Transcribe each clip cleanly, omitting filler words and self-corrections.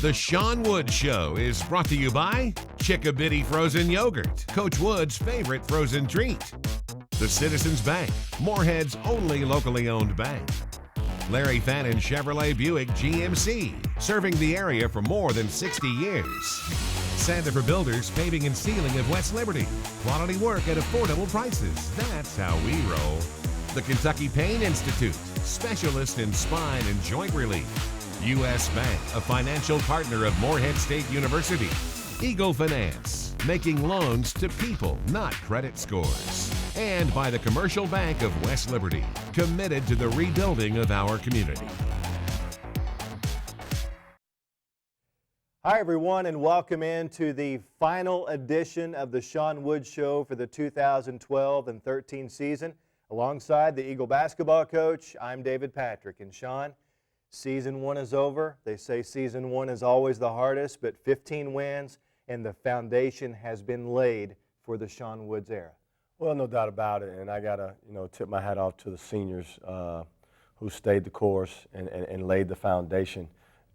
The Sean Wood Show is brought to you by Chickabiddy Frozen Yogurt, Coach Wood's favorite frozen treat. The Citizens Bank, Morehead's only locally owned bank. Larry Fannin Chevrolet Buick GMC, serving the area for more than 60 years. Santa for Builders, Paving and Sealing of West Liberty. Quality work at affordable prices. That's how we roll. The Kentucky Pain Institute, specialist in spine and joint relief. U.S. Bank, a financial partner of Morehead State University. Eagle Finance, making loans to people, not credit scores. And by the Commercial Bank of West Liberty, committed to the rebuilding of our community. Hi, everyone, and welcome into the final edition of the Sean Wood Show for the 2012 and 13 season. Alongside the Eagle basketball coach, I'm David Patrick. And Sean, season one is over. They say season one is always the hardest, but 15 wins and the foundation has been laid for the Sean Woods era. Well, no doubt about it, and I gotta, tip my hat off to the seniors who stayed the course and laid the foundation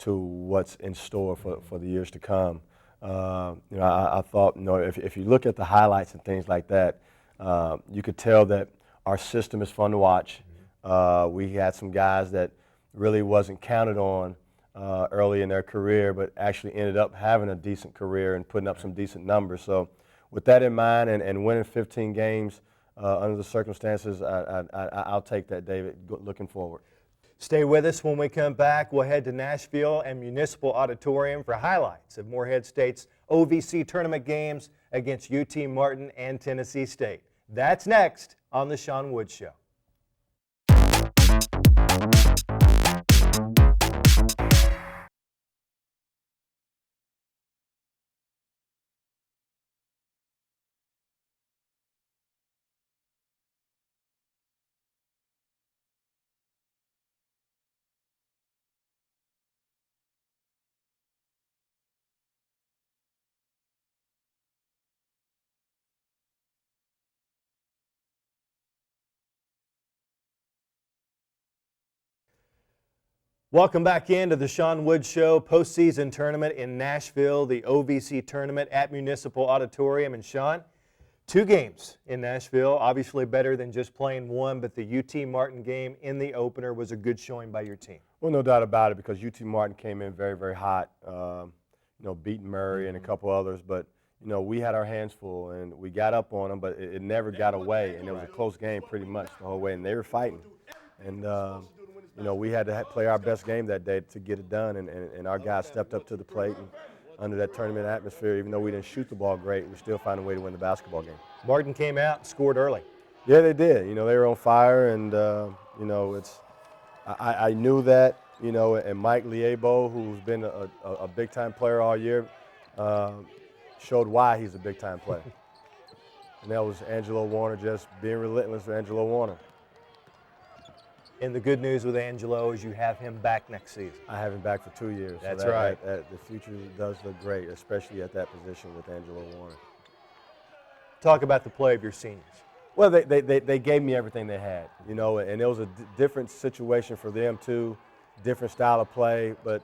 to what's in store for the years to come. I thought, if you look at the highlights and things like that, you could tell that our system is fun to watch. We had some guys that really wasn't counted on early in their career, but actually ended up having a decent career and putting up some decent numbers. So with that in mind and winning 15 games under the circumstances, I'll take that, David, looking forward. Stay with us. When we come back, we'll head to Nashville and Municipal Auditorium for highlights of Morehead State's OVC Tournament games against UT Martin and Tennessee State. That's next on The Sean Wood Show. Welcome back into the Sean Wood Show postseason tournament in Nashville, the OVC Tournament at Municipal Auditorium. And Sean, 2 games in Nashville, obviously better than just playing one, but the UT Martin game in the opener was a good showing by your team. Well, no doubt about it, because UT Martin came in very, very hot, beating Murray and a couple others, but we had our hands full and we got up on them, but it never got away, and it was a close game pretty much the whole way, and they were fighting. And we had to play our best game that day to get it done, and our guys stepped up to the plate, and under that tournament atmosphere, even though we didn't shoot the ball great, we still found a way to win the basketball game. Martin came out and scored early. Yeah, they did. They were on fire, and I knew that. And Mike Liebo, who's been a big-time player all year, showed why he's a big-time player. And that was Angelo Warner just being relentless for Angelo Warner. And the good news with Angelo is you have him back next season. I have him back for 2 years. That's so right. The future does look great, especially at that position with Angelo Warner. Talk about the play of your seniors. Well, they gave me everything they had, and it was a different situation for them too, different style of play. But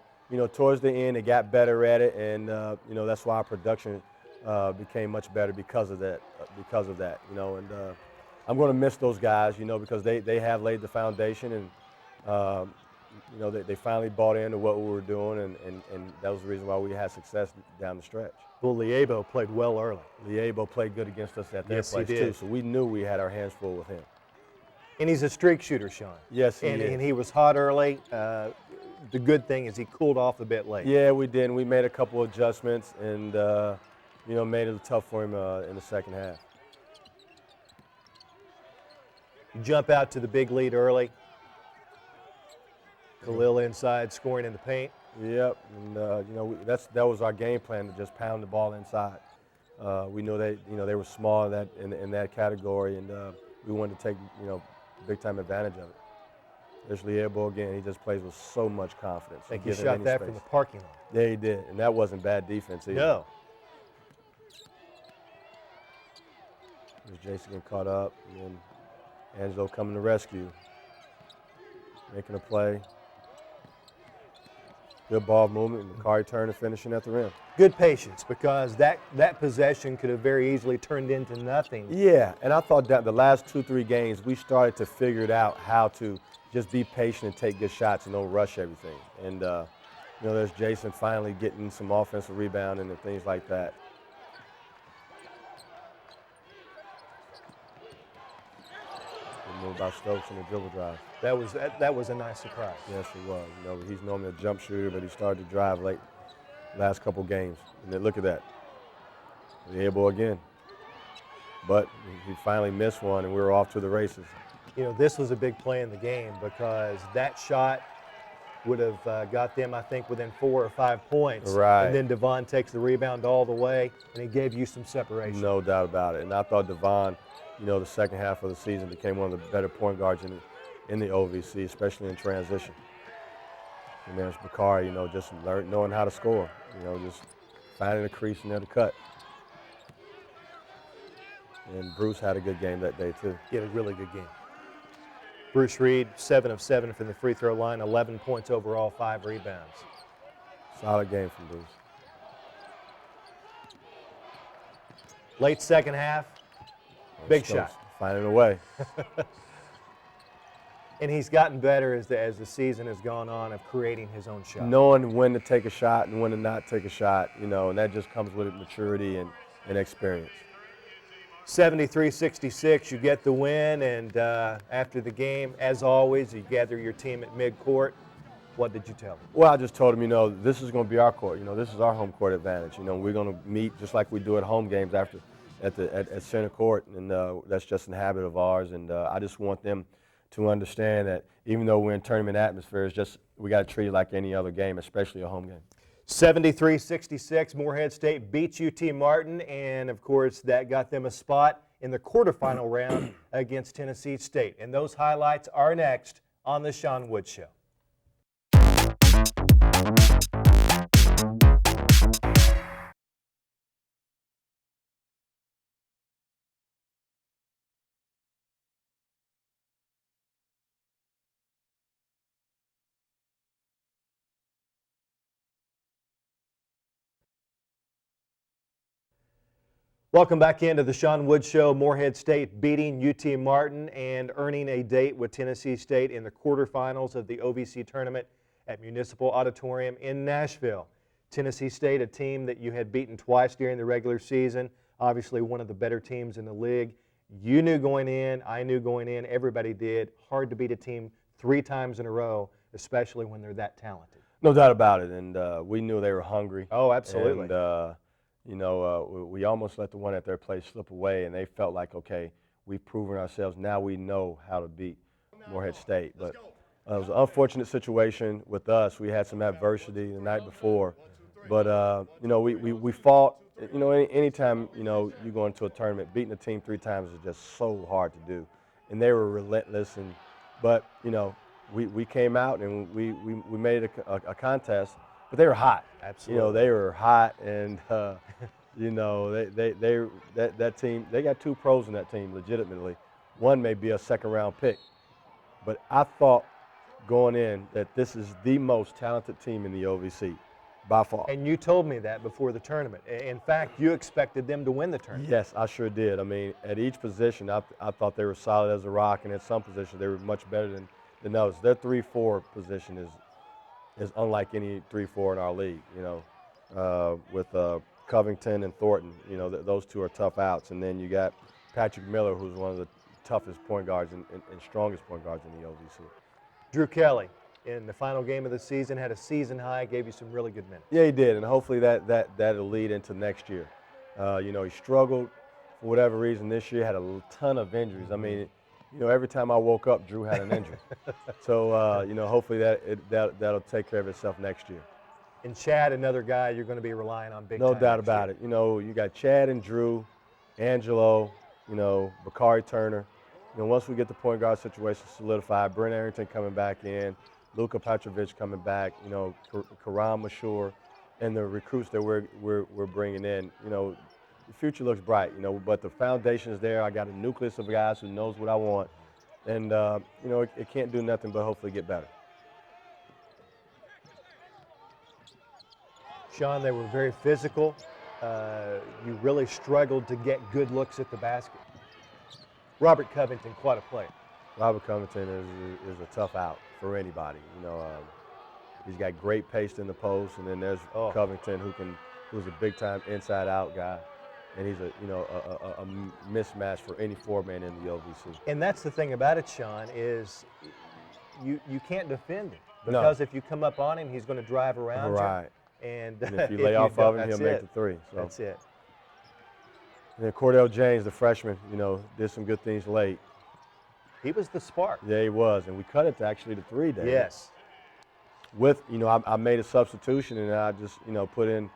towards the end, they got better at it, and that's why our production became much better because of that. And I'm going to miss those guys, because they have laid the foundation, and they finally bought into what we were doing, and that was the reason why we had success down the stretch. Well, Liebo played well early. Liebo played good against us at their place too, so we knew we had our hands full with him. And he's a streak shooter, Sean. Yes, he is. And he was hot early. The good thing is he cooled off a bit late. Yeah, we did. We made a couple adjustments, and made it tough for him in the second half. You jump out to the big lead early. Khalil inside, scoring in the paint. Yep, and that was our game plan, to just pound the ball inside. We knew they were small in that category, and we wanted to take big time advantage of it. There's Liebo again. He just plays with so much confidence. I think he shot that from the parking lot. Yeah, he did, and that wasn't bad defense either. No. There's Jason getting caught up, and then Angelo coming to rescue, making a play. Good ball movement, and Bakari Turner finishing at the rim. Good patience, because that possession could have very easily turned into nothing. Yeah, and I thought that the last 2-3 games we started to figure it out how to just be patient and take good shots and don't rush everything. And there's Jason finally getting some offensive rebounding and things like that. Good move by Stokes in the dribble drive. That was a nice surprise. Yes, he was. He's normally a jump shooter, but he started to drive late last couple games. And then look at that. The air ball again. But he finally missed one, and we were off to the races. This was a big play in the game, because that shot would have got them, I think, within 4 or 5 points. Right. And then Devon takes the rebound all the way, and he gave you some separation. No doubt about it. And I thought Devon, the second half of the season became one of the better point guards in the OVC, especially in transition. And there's Bakari, just knowing how to score, just finding a crease in there to cut. And Bruce had a good game that day, too. He had a really good game. Bruce Reed, 7 of 7 from the free throw line, 11 points overall, 5 rebounds. Solid game from Bruce. Late second half, big Stokes shot. Finding a way. And he's gotten better as the season has gone on, of creating his own shot. Knowing when to take a shot and when to not take a shot, and that just comes with maturity and experience. 73-66, you get the win, and after the game, as always, you gather your team at midcourt. What did you tell them? Well, I just told them, this is going to be our court. This is our home court advantage. We're going to meet just like we do at home games at center court, and that's just a habit of ours. And I just want them to understand that even though we're in tournament atmosphere, we got to treat it like any other game, especially a home game. 73-66, Morehead State beats UT Martin, and of course that got them a spot in the quarterfinal round against Tennessee State. And those highlights are next on the Sean Wood Show. Welcome back into the Sean Wood Show. Morehead State beating UT Martin and earning a date with Tennessee State in the quarterfinals of the OVC Tournament at Municipal Auditorium in Nashville. Tennessee State, a team that you had beaten twice during the regular season, obviously one of the better teams in the league. You knew going in, I knew going in, everybody did. Hard to beat a team 3 times in a row, especially when they're that talented. No doubt about it, and we knew they were hungry. Oh, absolutely. And we almost let the one at their place slip away, and they felt like, okay, we've proven ourselves. Now we know how to beat Morehead State. But it was an unfortunate situation with us. We had some adversity the night before. But, we fought. Anytime, you go into a tournament, beating a team 3 times is just so hard to do. And they were relentless. But we came out and we made a contest. But they were hot. Absolutely. They were hot, and that team. They got 2 pros in that team, legitimately. One may be a second-round pick, but I thought going in that this is the most talented team in the OVC by far. And you told me that before the tournament. In fact, you expected them to win the tournament. Yes, I sure did. I mean, at each position, I thought they were solid as a rock, and at some positions they were much better than others. Their 3-4 position is unlike any 3-4 in our league, with Covington and Thornton. Those 2 are tough outs. And then you got Patrick Miller, who's one of the toughest point guards and strongest point guards in the OVC. Drew Kelly, in the final game of the season, had a season high, gave you some really good minutes. Yeah, he did, and hopefully that'll lead into next year. He struggled for whatever reason this year, had a ton of injuries. I mean, every time I woke up, Drew had an injury. So, hopefully that'll take care of itself next year. And Chad, another guy you're going to be relying on big time. No doubt about it. You got Chad and Drew, Angelo, Bakari Turner. Once we get the point guard situation solidified, Brent Arrington coming back in, Luka Petrovic coming back, Karam Mashur, and the recruits that we're bringing in, the future looks bright, but the foundation is there. I got a nucleus of guys who knows what I want, and it can't do nothing but hopefully get better. Sean, they were very physical. You really struggled to get good looks at the basket. Robert Covington, quite a player. Robert Covington is a tough out for anybody. He's got great pace in the post, and then there's Covington who's a big-time inside-out guy, and he's a mismatch for any four-man in the OVC. And that's the thing about it, Sean, is you can't defend him because if you come up on him, he's going to drive around right. you. And if you lay off of him, he'll make the three. So. That's it. And then Cordell James, the freshman, did some good things late. He was the spark. Yeah, he was, and we cut it to actually the 3 days. Yes. With, I made a substitution, and I just, put in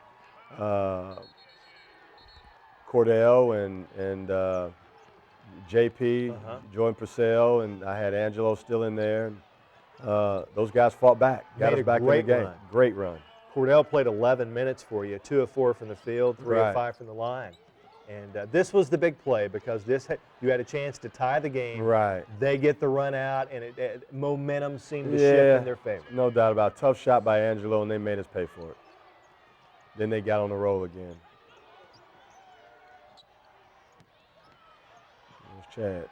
Cordell and JP, Jordan Purcell, and I had Angelo still in there. Those guys fought back, got us back in the game. Great run. Cordell played 11 minutes for you, 2 of 4 from the field, 3 of 5 from the line. And this was the big play because you had a chance to tie the game. Right. They get the run out, and momentum seemed to shift in their favor. No doubt about it. Tough shot by Angelo, and they made us pay for it. Then they got on the roll again. There's Chad.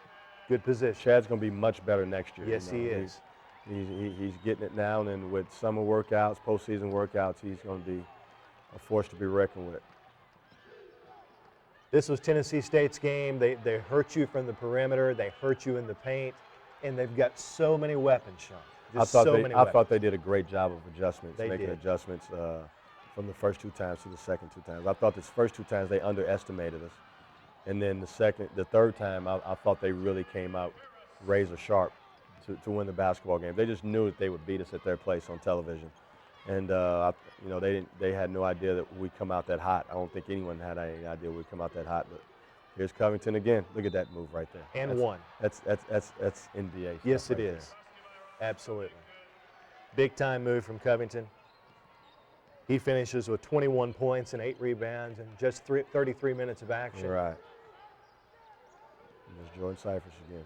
Good position. Chad's going to be much better next year. Yes, he is. He's getting it now, and with summer workouts, postseason workouts, he's going to be a force to be reckoned with. This was Tennessee State's game. They hurt you from the perimeter. They hurt you in the paint. And they've got so many weapons, Sean. I thought they did a great job of adjustments, making adjustments from the first 2 times to the second 2 times. I thought this first 2 times they underestimated us. And then the third time, I thought they really came out razor sharp to win the basketball game. They just knew that they would beat us at their place on television. And they had no idea that we'd come out that hot. I don't think anyone had any idea we'd come out that hot. But here's Covington again. Look at that move right there. And one. That's NBA. Yes, it right is. There. Absolutely. Big time move from Covington. He finishes with 21 points and 8 rebounds and just 33 minutes of action. Right. And there's Jordan Cyphers again.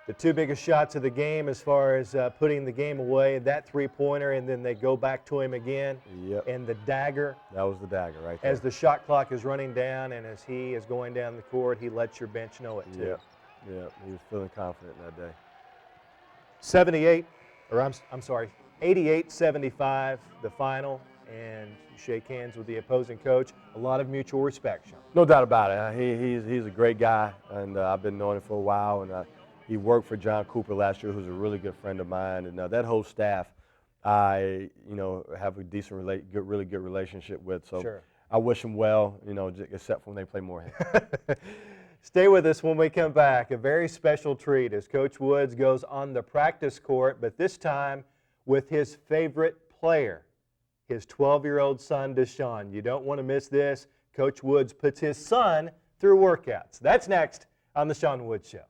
The 2 biggest shots of the game as far as putting the game away, that 3-pointer, and then they go back to him again. Yep. And the dagger. That was the dagger right there. As the shot clock is running down and as he is going down the court, he lets your bench know it too. Yep. Yep. He was feeling confident that day. 88-75, the final, and you shake hands with the opposing coach. A lot of mutual respect, Sean. No doubt about it. He's a great guy, and I've been knowing him for a while, and he worked for John Cooper last year, who's a really good friend of mine, and that whole staff, I have a really good relationship with. So sure. I wish him well, except for when they play Morehead. Stay with us when we come back. A very special treat as Coach Woods goes on the practice court, but this time with his favorite player, his 12-year-old son, Deshaun. You don't want to miss this. Coach Woods puts his son through workouts. That's next on The Sean Woods Show.